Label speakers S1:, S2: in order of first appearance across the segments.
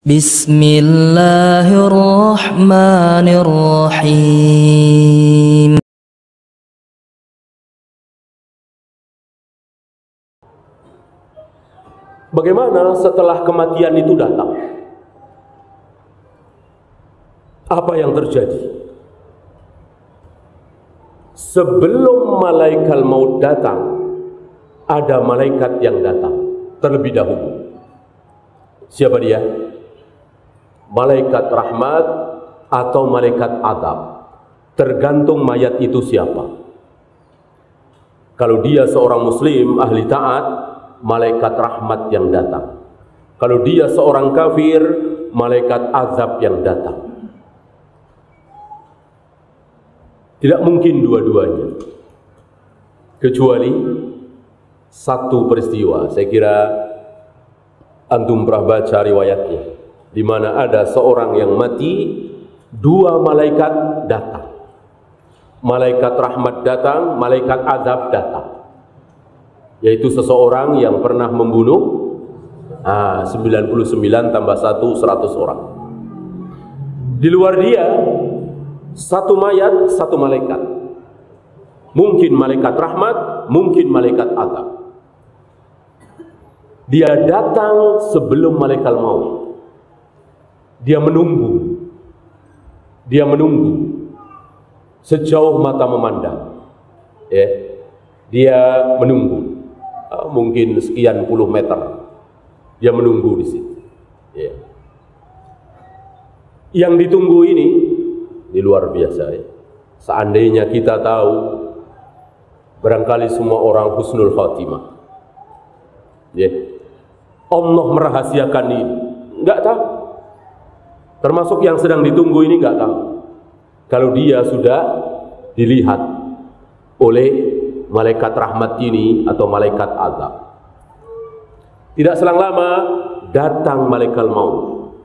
S1: Bismillahirrahmanirrahim.
S2: Bagaimana setelah kematian itu datang? Apa yang terjadi? Sebelum malaikat maut datang, ada malaikat yang datang terlebih dahulu. Siapa dia? Malaikat rahmat atau malaikat adab, tergantung mayat itu siapa. Kalau dia seorang muslim ahli taat, malaikat rahmat yang datang. Kalau dia seorang kafir, malaikat azab yang datang. Tidak mungkin dua-duanya, kecuali satu peristiwa. Saya kira antum pernah baca riwayatnya, di mana ada seorang yang mati, dua malaikat datang. Malaikat rahmat datang, malaikat azab datang. Yaitu seseorang yang pernah membunuh 99 tambah 1, 100 orang. Di luar dia, satu mayat, satu malaikat. Mungkin malaikat rahmat, mungkin malaikat azab. Dia datang sebelum malaikat maut. Dia menunggu. Dia menunggu sejauh mata memandang. Ya. Dia menunggu. Mungkin sekian puluh meter. Dia menunggu di situ. Ya. Yang ditunggu ini luar biasa. Ya. Seandainya kita tahu, barangkali semua orang husnul khatimah. Ya. Allah merahasiakan ini, enggak tahu. Termasuk yang sedang ditunggu ini enggak tahu. Kalau dia sudah dilihat oleh malaikat rahmat ini atau malaikat azab. Tidak selang lama datang malaikat maut.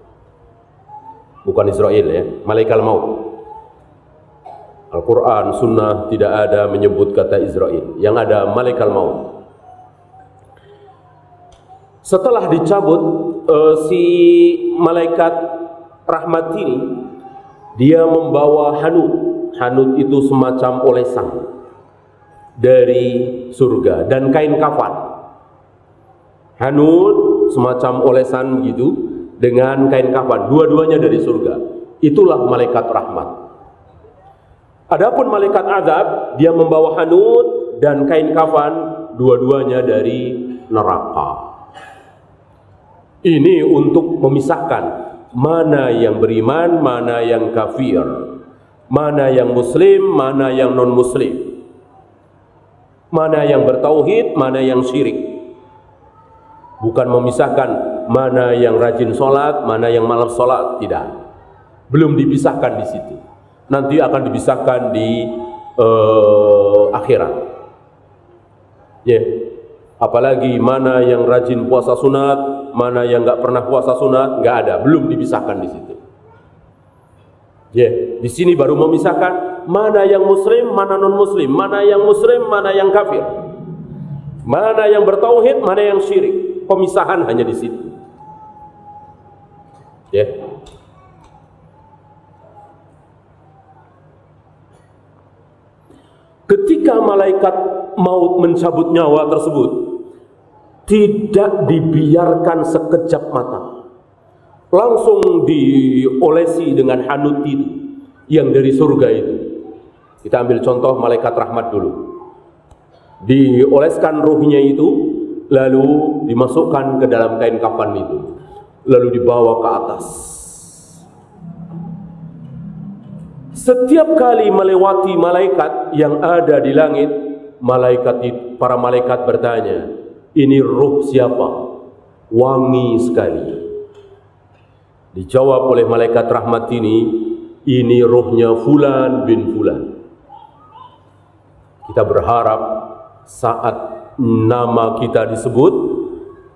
S2: Bukan Israel ya, malaikat maut. Al-Quran, Sunnah tidak ada menyebut kata Israel. Yang ada malaikat maut. Setelah dicabut si malaikat rahmat ini, dia membawa hanut. Hanut itu semacam olesan dari surga dan kain kafan. Hanut semacam olesan gitu dengan kain kafan, dua-duanya dari surga. Itulah malaikat rahmat. Adapun malaikat azab, dia membawa hanut dan kain kafan, dua-duanya dari neraka. Ini untuk memisahkan mana yang beriman, mana yang kafir, mana yang muslim, mana yang non-muslim, mana yang bertauhid, mana yang syirik. Bukan memisahkan mana yang rajin sholat, mana yang malas sholat, tidak. Belum dipisahkan di situ. Nanti akan dipisahkan di akhirat. Ya. Apalagi mana yang rajin puasa sunat, mana yang nggak pernah puasa sunat, nggak ada, belum dipisahkan di situ. Ya, di sini baru memisahkan mana yang muslim, mana non muslim, mana yang muslim, mana yang kafir, mana yang bertauhid, mana yang syirik. Pemisahan hanya di situ. Ya. Ketika malaikat maut mencabut nyawa tersebut, tidak dibiarkan sekejap mata, langsung diolesi dengan hanut itu yang dari surga itu. Kita ambil contoh malaikat rahmat dulu. Dioleskan ruhnya itu, lalu dimasukkan ke dalam kain kafan itu, lalu dibawa ke atas. Setiap kali melewati malaikat yang ada di langit, para malaikat bertanya, ini ruh siapa? Wangi sekali. Dijawab oleh malaikat rahmat ini ruhnya Fulan bin Fulan. Kita berharap saat nama kita disebut,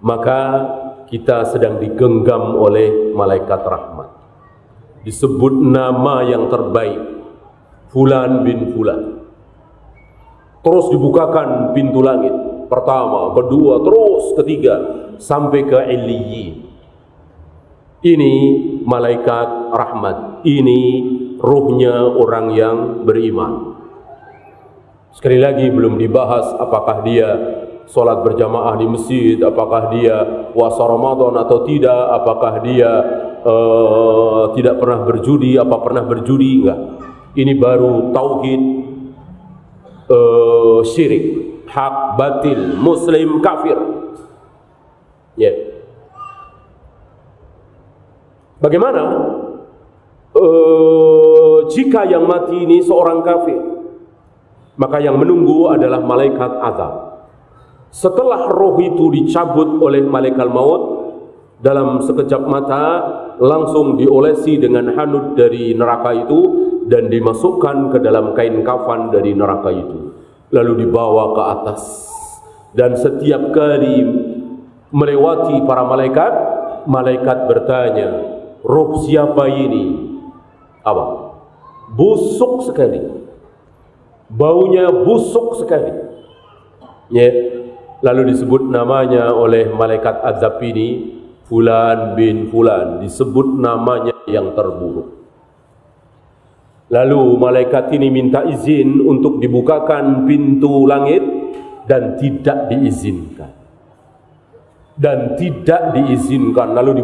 S2: maka kita sedang digenggam oleh malaikat rahmat. Disebut nama yang terbaik, Fulan bin Fulan. Terus dibukakan pintu langit, pertama, kedua, terus ketiga, sampai ke Illiyin. Ini malaikat rahmat, ini ruhnya orang yang beriman. Sekali lagi belum dibahas apakah dia sholat berjamaah di masjid, apakah dia puasa Ramadan atau tidak, apakah dia tidak pernah berjudi, apa pernah berjudi, enggak. Ini baru tauhid, syirik, hak, batil, muslim, kafir. Ya. Bagaimana jika yang mati ini seorang kafir? Maka yang menunggu adalah malaikat azab. Setelah roh itu dicabut oleh malaikat maut, dalam sekejap mata langsung diolesi dengan hanud dari neraka itu dan dimasukkan ke dalam kain kafan dari neraka itu, lalu dibawa ke atas. Dan setiap kali melewati para malaikat, malaikat bertanya, roh siapa ini? Apa? Busuk sekali, baunya busuk sekali. Ya. Lalu disebut namanya oleh malaikat azab ini, Fulan bin Fulan, disebut namanya yang terburuk. Lalu malaikat ini minta izin untuk dibukakan pintu langit dan tidak diizinkan. Dan tidak diizinkan, lalu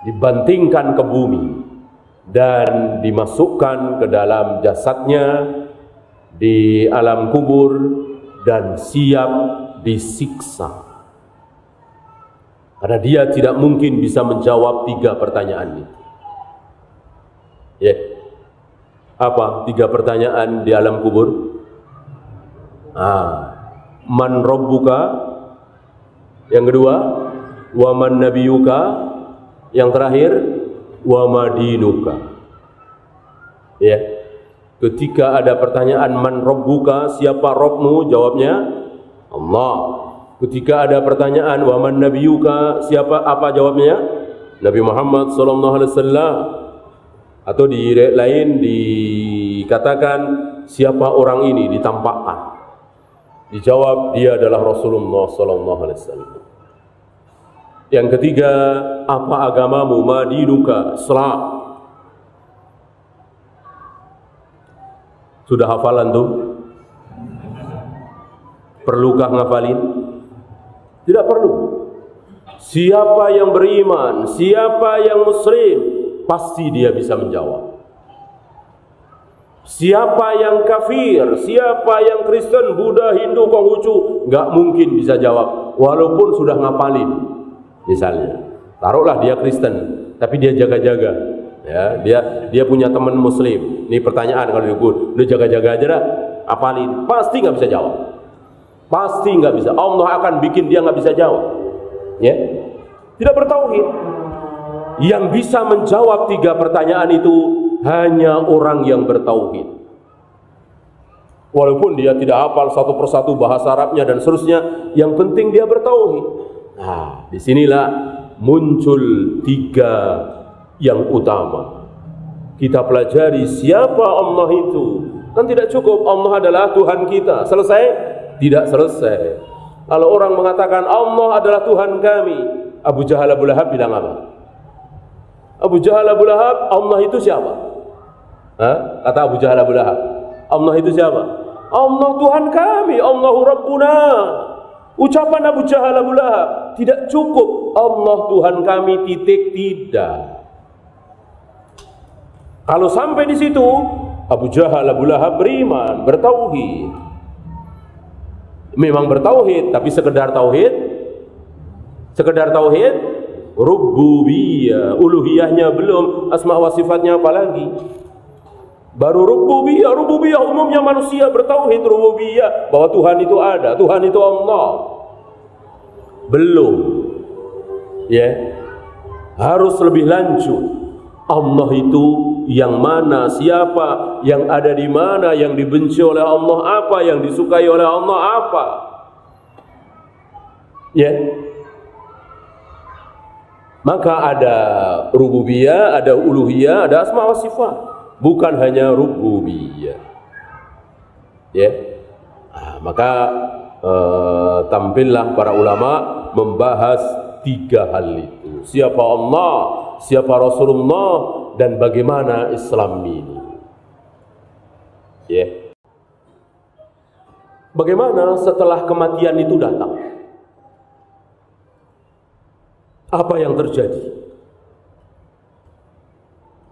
S2: dibantingkan ke bumi dan dimasukkan ke dalam jasadnya di alam kubur dan siap disiksa. Karena dia tidak mungkin bisa menjawab 3 pertanyaan itu. Ya. Apa 3 pertanyaan di alam kubur? Man rabbuka? Yang kedua, wa man nabiyuka? Yang terakhir, wa madinuka. Ya. Ketika ada pertanyaan man rabbuka, siapa Rabbmu? Jawabnya Allah. Ketika ada pertanyaan wa man nabiyuka, siapa, apa jawabnya? Nabi Muhammad sallallahu alaihi wasallam. Atau di lain dikatakan siapa orang ini, ditampakkan. Dijawab dia adalah Rasulullah sallallahu alaihi wasallam. Yang ketiga, apa agamamu? Madinuka, Islam. Sudah hafalan tuh? Perlukah ngafalin? Tidak perlu. Siapa yang beriman, siapa yang muslim, pasti dia bisa menjawab. Siapa yang kafir, siapa yang Kristen, Buddha, Hindu, Konghucu, nggak mungkin bisa jawab, walaupun sudah ngapalin. Misalnya, taruhlah dia Kristen, tapi dia jaga-jaga, ya, dia punya teman Muslim. Ini pertanyaan kalau dia jaga-jaga aja dah, apalin, pasti nggak bisa jawab, pasti nggak bisa. Allah akan bikin dia nggak bisa jawab, ya, tidak bertauhid. Yang bisa menjawab 3 pertanyaan itu hanya orang yang bertauhid. Walaupun dia tidak hafal satu persatu bahasa Arabnya dan seterusnya, yang penting dia bertauhid. Nah, disinilah muncul 3 yang utama. Kita pelajari siapa Allah itu. Kan tidak cukup Allah adalah Tuhan kita. Selesai? Tidak selesai. Kalau orang mengatakan Allah adalah Tuhan kami, Abu Jahal Abu Lahab bilang apa? Abu Jahal Abu Lahab, Allah itu siapa? Kata Abu Jahal Abu Lahab, Allah itu siapa? Allah Tuhan kami, Allahu Rabbuna. Ucapan Abu Jahal Abu Lahab tidak cukup, Allah Tuhan kami, titik, tidak. Kalau sampai di situ, Abu Jahal Abu Lahab beriman, bertauhid. Memang bertauhid, tapi sekedar tauhid? Sekedar tauhid? Rububiyah, uluhiyahnya belum, asma wa sifatnya apalagi. Baru rububiyah. Rububiyah umumnya manusia bertauhid rububiyah, bahwa Tuhan itu ada, Tuhan itu Allah. Belum. Ya. Harus lebih lanjut. Allah itu yang mana, siapa, yang ada di mana, yang dibenci oleh Allah apa, yang disukai oleh Allah apa. Ya. Maka ada rububiyah, ada uluhiyah, ada asma wa sifat. Bukan hanya rububiyah. Ya. Maka tampillah para ulama membahas 3 hal itu. itu. Siapa Allah, siapa Rasulullah, dan bagaimana Islam ini. Bagaimana setelah kematian itu datang? Apa yang terjadi?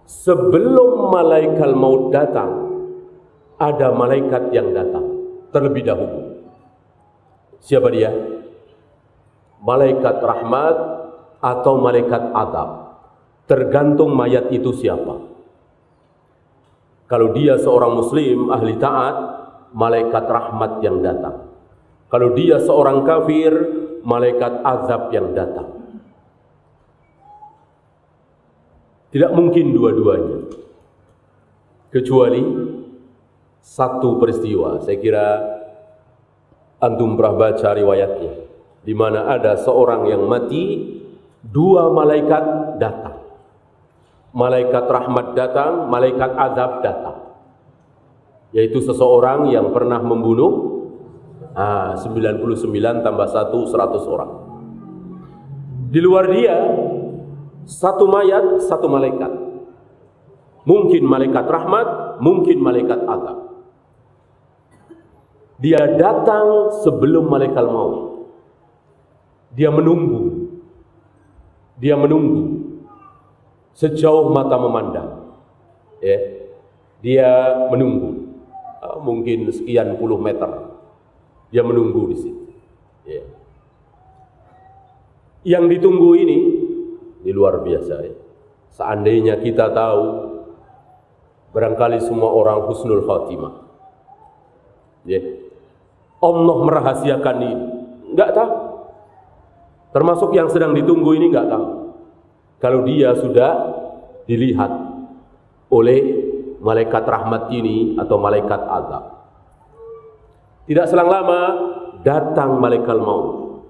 S2: Sebelum malaikat maut datang, ada malaikat yang datang terlebih dahulu. Siapa dia? Malaikat rahmat atau malaikat adab. Tergantung mayat itu siapa. Kalau dia seorang muslim ahli taat, malaikat rahmat yang datang. Kalau dia seorang kafir, malaikat azab yang datang. Tidak mungkin dua-duanya, kecuali satu peristiwa. Saya kira antum pernah baca riwayatnya, di mana ada seorang yang mati, dua malaikat datang. Malaikat rahmat datang, malaikat azab datang. Yaitu seseorang yang pernah membunuh 99 tambah 1, 100 orang. Di luar dia, satu mayat, satu malaikat. Mungkin malaikat rahmat, mungkin malaikat azab. Dia datang sebelum malaikat maut. Dia menunggu. Dia menunggu sejauh mata memandang. Dia menunggu. Mungkin sekian puluh meter. Dia menunggu di situ. Yang ditunggu ini luar biasa. Seandainya kita tahu, barangkali semua orang husnul khatimah. Allah merahasiakan ini, enggak tahu. Termasuk yang sedang ditunggu ini enggak tahu. Kalau dia sudah dilihat oleh malaikat rahmat ini atau malaikat azab. Tidak selang lama datang malaikat maut.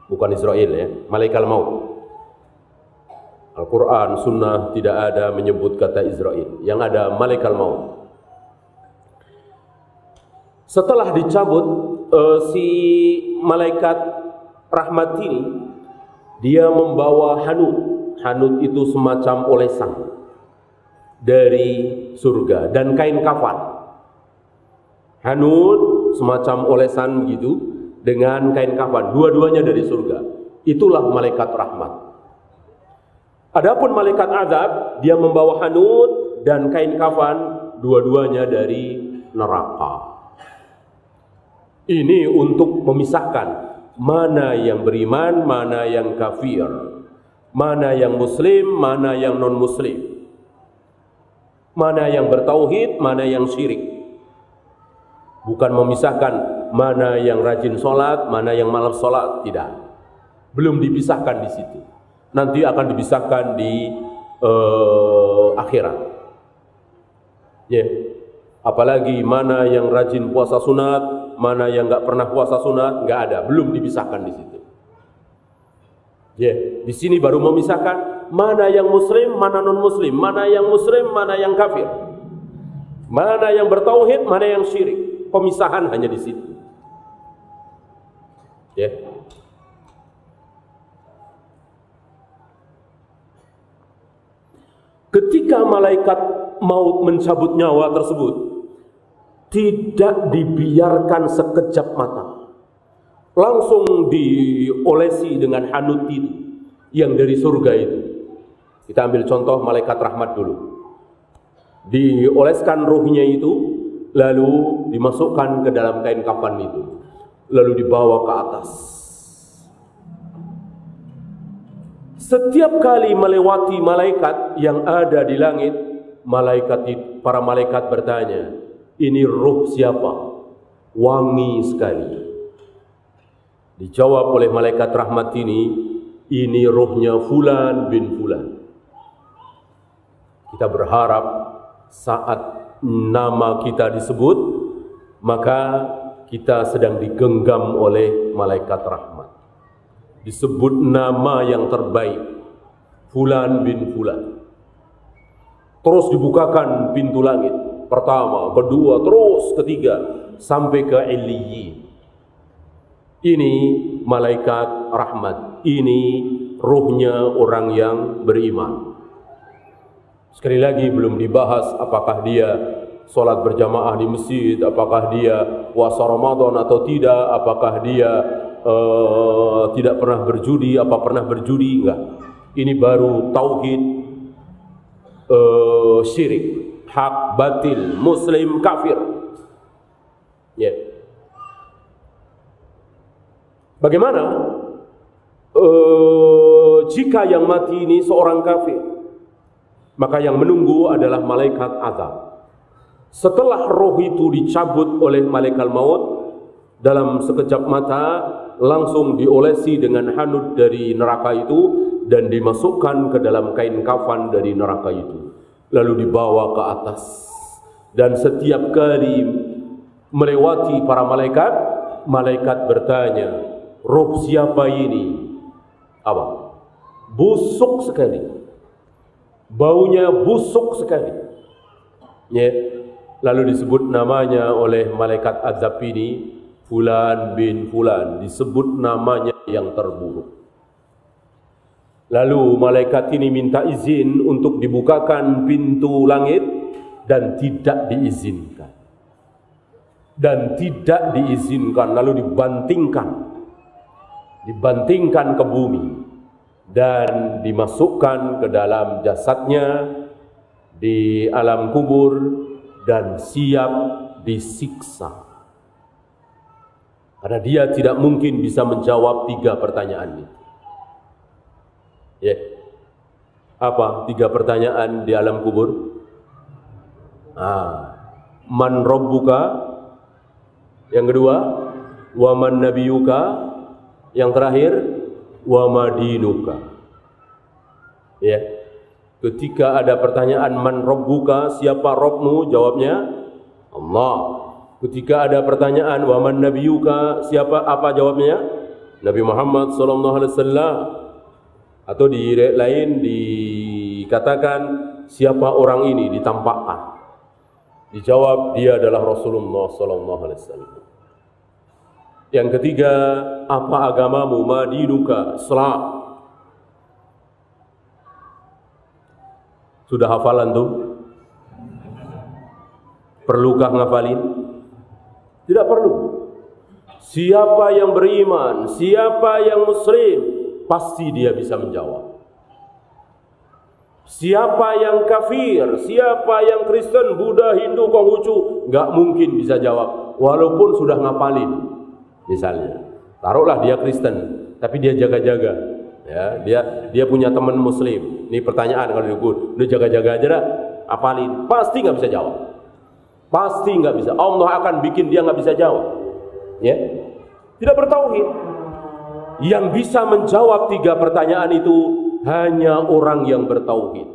S2: Bukan Israel malaikat maut. Al-Quran, Sunnah tidak ada menyebut kata Israel. Yang ada malaikat maut. Setelah dicabut si malaikat rahmat ini, dia membawa hanut. Hanut itu semacam olesan dari surga dan kain kafan. Hanut semacam olesan begitu dengan kain kafan. Dua-duanya dari surga. Itulah malaikat rahmat. Adapun malaikat azab, dia membawa hanut dan kain kafan, dua-duanya dari neraka. Ini untuk memisahkan mana yang beriman, mana yang kafir, mana yang muslim, mana yang non-muslim, mana yang bertauhid, mana yang syirik. Bukan memisahkan mana yang rajin sholat, mana yang malas sholat, tidak. Belum dipisahkan di situ. Nanti akan dipisahkan di akhirat. Apalagi mana yang rajin puasa sunat, mana yang nggak pernah puasa sunat, nggak ada, belum dipisahkan di situ. Di sini baru memisahkan mana yang muslim, mana non muslim, mana yang muslim, mana yang kafir, mana yang bertauhid, mana yang syirik. Pemisahan hanya di situ. Ketika malaikat maut mencabut nyawa tersebut, tidak dibiarkan sekejap mata. Langsung diolesi dengan hanut itu yang dari surga itu. Kita ambil contoh malaikat rahmat dulu. Dioleskan ruhnya itu, lalu dimasukkan ke dalam kain kafan itu, lalu dibawa ke atas. Setiap kali melewati malaikat yang ada di langit, para malaikat bertanya, ini ruh siapa? Wangi sekali. Dijawab oleh malaikat rahmat ini ruhnya Fulan bin Fulan. Kita berharap saat nama kita disebut, maka kita sedang digenggam oleh malaikat rahmat. Disebut nama yang terbaik, Fulan bin Fulan. Terus dibukakan pintu langit, pertama, kedua, terus ketiga, sampai ke Illiyin. Ini malaikat rahmat, ini ruhnya orang yang beriman. Sekali lagi belum dibahas apakah dia sholat berjamaah di masjid, apakah dia puasa Ramadan atau tidak, apakah dia tidak pernah berjudi, apa pernah berjudi, enggak. Ini baru tauhid, syirik, hak, batil, muslim, kafir. Ya. Bagaimana jika yang mati ini seorang kafir? Maka yang menunggu adalah malaikat azab. Setelah roh itu dicabut oleh malaikat maut, dalam sekejap mata langsung diolesi dengan hanud dari neraka itu dan dimasukkan ke dalam kain kafan dari neraka itu, lalu dibawa ke atas. Dan setiap kali melewati para malaikat, malaikat bertanya, roh siapa ini? Apa? Busuk sekali, baunya busuk sekali. Ya. Lalu disebut namanya oleh malaikat azab ini, Fulan bin Fulan, disebut namanya yang terburuk. Lalu malaikat ini minta izin untuk dibukakan pintu langit dan tidak diizinkan. Dan tidak diizinkan, lalu dibantingkan ke bumi dan dimasukkan ke dalam jasadnya di alam kubur dan siap disiksa. Karena dia tidak mungkin bisa menjawab 3 pertanyaan itu. Ya. Apa 3 pertanyaan di alam kubur? Man rabbuka? Yang kedua, wa man nabiyuka? Yang terakhir, wa madinuka. Ya. Ketika ada pertanyaan man rabbuka, siapa Rabbmu? Jawabnya Allah. Ketika ada pertanyaan wa man nabiyuka, siapa, apa jawabnya? Nabi Muhammad sallallahu alaihi wasallam. Atau di ayat lain dikatakan siapa orang ini, ditampakkan. Dijawab dia adalah Rasulullah sallallahu alaihi wasallam. Yang ketiga, apa agamamu? Madinuka, Islam. Sudah hafalan tuh? Perlukah ngafalin? Tidak perlu. Siapa yang beriman, siapa yang muslim, pasti dia bisa menjawab. Siapa yang kafir, siapa yang Kristen, Buddha, Hindu, Konghucu, nggak mungkin bisa jawab, walaupun sudah ngapalin. Misalnya, taruhlah dia Kristen, tapi dia jaga-jaga. Ya, dia punya teman muslim. Ini pertanyaan kalau lu jaga-jaga aja dah, apalin, pasti nggak bisa jawab. Pasti nggak bisa. Allah akan bikin dia nggak bisa jawab. Ya, tidak bertauhid. Yang bisa menjawab 3 pertanyaan itu hanya orang yang bertauhid.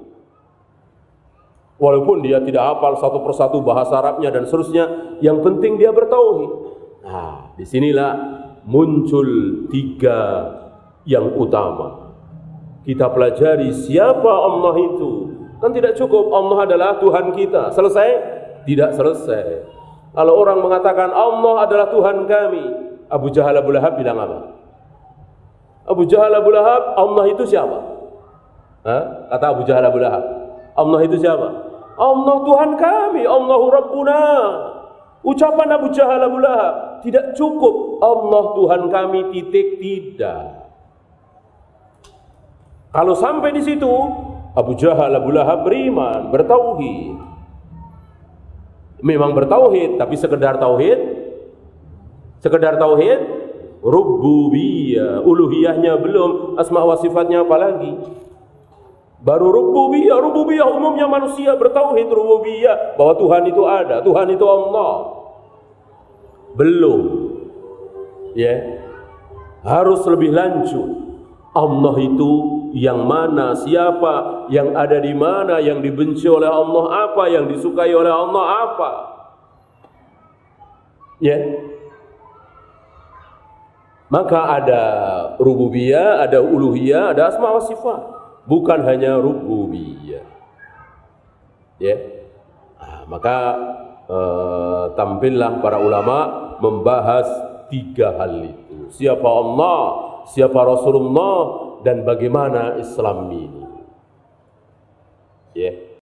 S2: Walaupun dia tidak hafal satu persatu bahasa Arabnya dan seterusnya, yang penting dia bertauhid. Nah, disinilah muncul 3 yang utama. Kita pelajari siapa Allah itu. Kan tidak cukup Allah adalah Tuhan kita. Selesai? Tidak selesai. Kalau orang mengatakan Allah adalah Tuhan kami, Abu Jahal Abu Lahab bilang apa? Abu Jahal Abu Lahab, Allah itu siapa? Kata Abu Jahal Abu Lahab, Allah itu siapa? Allah Tuhan kami, Allahu Rabbuna. Ucapan Abu Jahal Abu Lahab tidak cukup. Allah Tuhan kami, titik, tidak. Kalau sampai di situ, Abu Jahal Abu Lahab beriman, bertauhid. Memang bertauhid, tapi sekedar tauhid, rububiyah, uluhiyahnya belum, asma wa sifatnya apalagi. Baru rububiyah umumnya manusia bertauhid rububiyah bahwa Tuhan itu ada, Tuhan itu Allah. Belum. Ya. Harus lebih lanjut. Allah itu yang mana, siapa, yang ada di mana, yang dibenci oleh Allah apa, yang disukai oleh Allah apa. Ya. Maka ada rububiyah, ada uluhiyah, ada asma wa sifat. Bukan hanya rububiyah. Ya. Maka tampillah para ulama membahas 3 hal itu. Siapa Allah, siapa Rasulullah, dan bagaimana Islam ini. Ya.